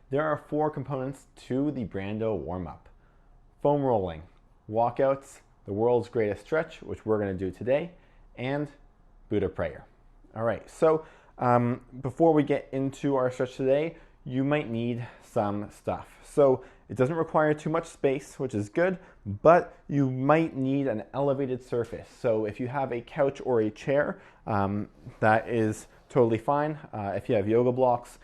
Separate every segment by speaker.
Speaker 1: There are 4 components to the Brando warm-up. Foam rolling, walkouts, the world's greatest stretch, which we're going to do today, and Buddha prayer. All right, so before we get into our stretch today, you might need some stuff. So it doesn't require too much space, which is good, but you might need an elevated surface. So if you have a couch or a chair, that is totally fine. If you have yoga blocks,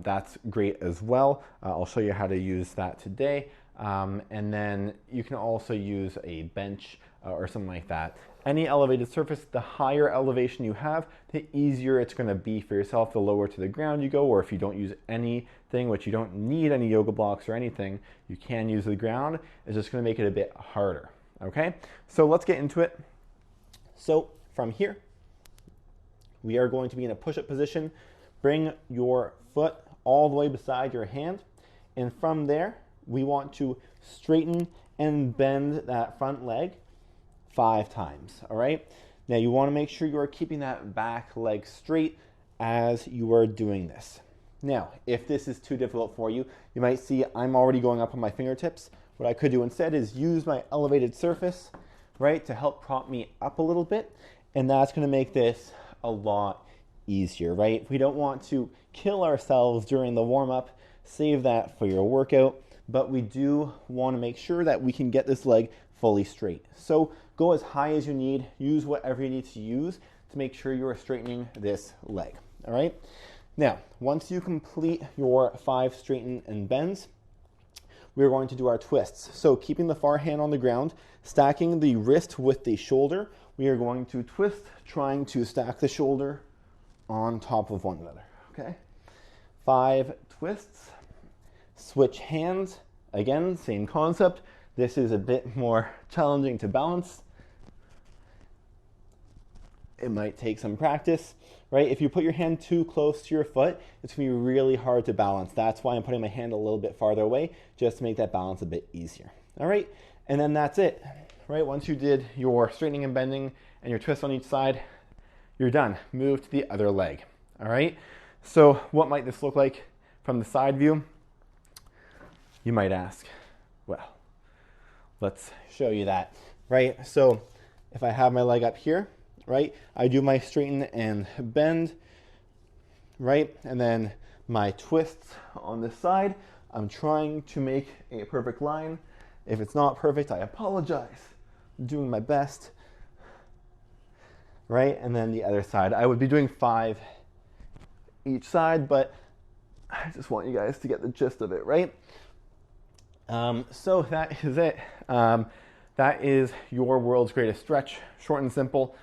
Speaker 1: that's great as well. I'll show you how to use that today. And then you can also use a bench or something like that. Any elevated surface, the higher elevation you have, the easier it's going to be for yourself. The lower to the ground you go, or if you don't use anything, which you don't need any yoga blocks or anything, you can use the ground. It's just going to make it a bit harder. Okay, so let's get into it. So from here, we are going to be in a push-up position. Bring your foot all the way beside your hand, and from there, we want to straighten and bend that front leg 5 times, all right? Now you want to make sure you are keeping that back leg straight as you are doing this. Now, if this is too difficult for you, you might see I'm already going up on my fingertips. What I could do instead is use my elevated surface, right, to help prop me up a little bit, and that's going to make this a lot easier, right? We don't want to kill ourselves during the warm-up. Save that for your workout, but we do want to make sure that we can get this leg fully straight. So go as high as you need. Use whatever you need to use to make sure you are straightening this leg, all right? Now, once you complete your 5 straighten and bends, we're going to do our twists. So keeping the far hand on the ground, stacking the wrist with the shoulder, we are going to twist, trying to stack the shoulder on top of one another, okay? 5 twists. Switch hands. Again, same concept. This is a bit more challenging to balance. It might take some practice, right? If you put your hand too close to your foot, it's going to be really hard to balance. That's why I'm putting my hand a little bit farther away, just to make that balance a bit easier. All right, and then that's it, right? Once you did your straightening and bending and your twist on each side, you're done. Move to the other leg, all right? So what might this look like from the side view? You might ask. Well, let's show you that, right? So if I have my leg up here, right, I do my straighten and bend, right? And then my twists on this side. I'm trying to make a perfect line. If it's not perfect, I apologize. I'm doing my best, right? And then the other side. I would be doing 5 each side, but I just want you guys to get the gist of it, right? So that is it. That is your world's greatest stretch, short and simple.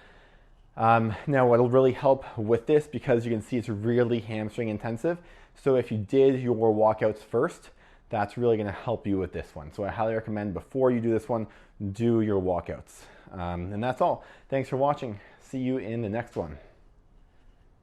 Speaker 1: Now what'll really help with this, because you can see it's really hamstring intensive. So if you did your walkouts first, that's really going to help you with this one. So I highly recommend before you do this one, do your walkouts. And that's all. Thanks for watching. See you in the next one.